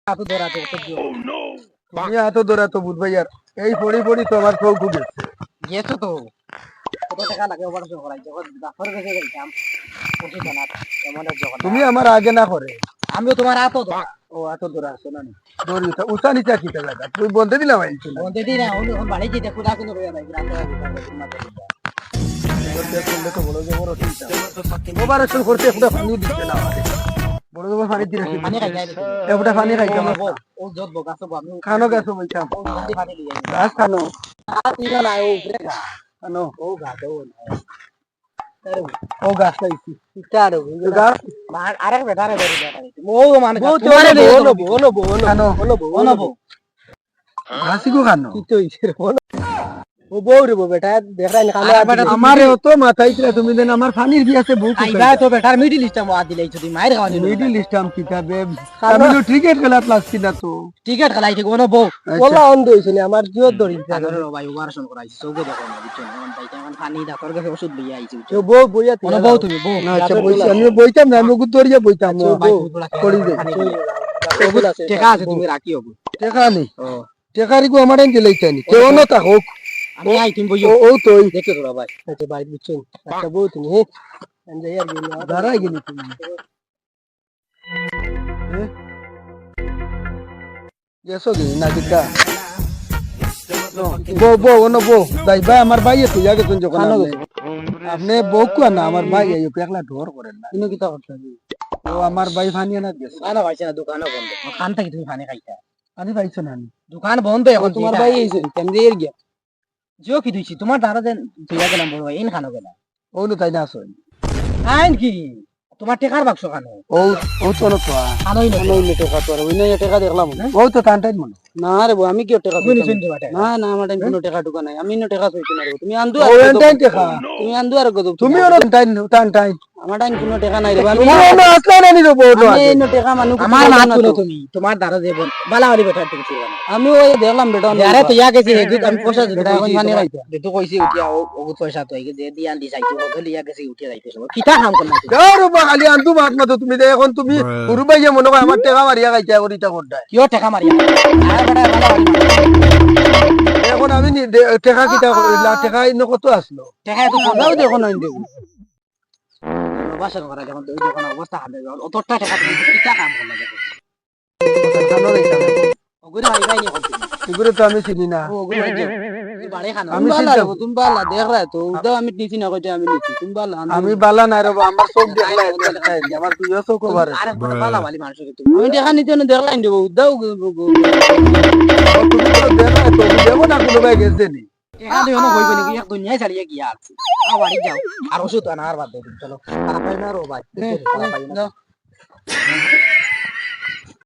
হাত ধরা তো তুমি এত দূরে তো বুঝবে ইয়ার এই পড়ি পড়ি তো আমার চোখ গেছে গেছো তো কত টাকা লাগে অপারেশন করাই যখন ডাক্তারের কাছে গেলাম ওষুধ আনা এমন যখন তুমি আমার আগে না করে আমিও তোমার হাত ধরা ও এত দূরে আসো না দৌড়ি তো উঠা নিচা কিটা জায়গা তুই বলতে দিলাম আইছিল বলতে দিই না ওন বাড়ি যেতে খুদা কোনো হয়ে যায় তো বড় জবর অপারেশন করতে একটা পানি দিচ্ছে না আমাকে বড় জবর পানি দিয়ে পানি খাই যায় একটা পানি খাইতে আমার ও যত বগাছো আমি খানো গেছো বলতাম ও গাড়ি পানি লিয়ে গাছ খানো আর তুই না ও উপরে গা খানো ও গা তো ও গাছ খাইছি চারো গাছ আরেক বেটারে ধরে বেটা ও মানে তোমারে বলো বলো বলো খানো বলো বলো ঘাসি কো খানো কি তো ইসে ও বউ রে বেটা দেখা না কালে আমারে অত মাথায় ছিল তুমি দেন আমার পানির বিয়াতে বুক আইবা তো বেটার মিডিল লিস্ট আমো আদি লাইছো তুই মাইর খাওয়ানি মিডিল লিস্টাম কিতাবে আমি তো ক্রিকেট খেলা প্লাসছি না তো টিকেট খেলাইছে কোন বউ ওলা অন্ধ হইছে না আমার জিও ধরি আদরে ভাই অপারেশন করাইছে চোখে দেখো না বুঝছো এখন ভাই এখন পানি ডাক্তার কাছে ওষুধ লইয়া আইছি তো বউ বইয়া কোন বউ তুমি বউ আচ্ছা বইছি আমি বইতাম না আমি গুদ ধরিয়া বইতাম করি দে টাকা আছে তুমি রাখি হবো টাকা নেই টাকারি গো আমার এনে লইতানি কেউ না তা হোক আমি আই তুমি বইও ও তোই দেখে তোরা ভাই আচ্ছা ভাই বুঝছো আচ্ছা বউ তুমি হে এনজয় আর গেলি দাঁড়াই গেলি তুমি গেছো গেলি না কিটা বউ বউ ono বউ দাই ভাই আমার ভাই তুই আগে তুই যখন আপনি বউ কো না আমার ভাই এই একলা ঢোর করেন না তুমি কি তা করতে ও আমার ভাই ফানি না গেছে খানা পাইছে না দোকানও বন্ধ খান থেকে তুমি পানি খাইতা পানি পাইছো না দোকান বন্ধ এখন তোমার ভাই এইছে কেমনে এর গিয়া জিও কি দিছি তোমার দাদা দেন তুইয়া গেলাম বড় ভাই ইন খানো গেলা ও নো তাই না আসো আইন কি তোমার টাকার বাক্স খানো ও ও তো না তো খানোই না নইলে টাকা তো আর ওই না টাকা দেখলাম ও তো টানটাই মনে না রে বউ আমি কি টাকা তুমি শুনতে পাটে না না আমার টাইম কোনো টাকা টুকা নাই আমি টাকা চাইছি না তুমি আন্দু ও টাইম টাকা তুমি আন্দু আর কত তুমি ওর টাইম আমার টাইম কোনো টাকা নাই রে তুমি না আসলে না নি বউ আমি এই টাকা মানু আমার মাত তুলো তুমি তোমার দাদা দেব বালাওয়ালি বেটা তুমি ছিল না আমি ওই দেখলাম বেটা আরে তো ইয়া গেছে হেগুত আমি পয়সা বেটা এখন মানে রাইতা তো কইছি উঠিয়া ও পয়সা তো আইগে দি আন্দি চাইতো ও লিয়া গেছে উঠিয়া যাইতেছ কিটা কাম করনা যাও বা খালি আন্দু মাত মত তুমি এখন তুমি গুরু ভাইয়া মনে হয় আমার টাকা মারিয়া গাইতা করিতা করডাই কিও টাকা মারিয়া আরে বেটা বালাওয়ালি এখন আমি টাকা কিটা টাকা ইন কত আসলো টাকা তো কোথাও দেখো না দেব বাসা করা যখন ওই যখন অবস্থা হবে অতটা টাকা তুমি কিটা কাম করনা দেখো খানো রে ওগুলো ভাই ভাই নিয়ে করতে এগুলো তো আমি চিনি না ওগুলো বাড়ি খানো আমি বালা তুমি বালা দেখ রা তো দাও আমি নিছি না কইতে আমি নিছি তুমি বালা আমি বালা নাই রে আমার চোখ দেখলা আমার তুইও চোখ কভার আরে বালা বালি মানুষ তুমি আমি দেখা নিতে না দেখলাই দেব দাও তুমি তো দেখা তো দেবো না কোনো ভাই গেছে নি এখানে হনো হইব নাকি এক দুনিয়া চালিয়ে গিয়া আছে আ বাড়ি যাও আর ওষুধ আনার বাদ দাও চলো তাড়াতাড়ি না রো ভাই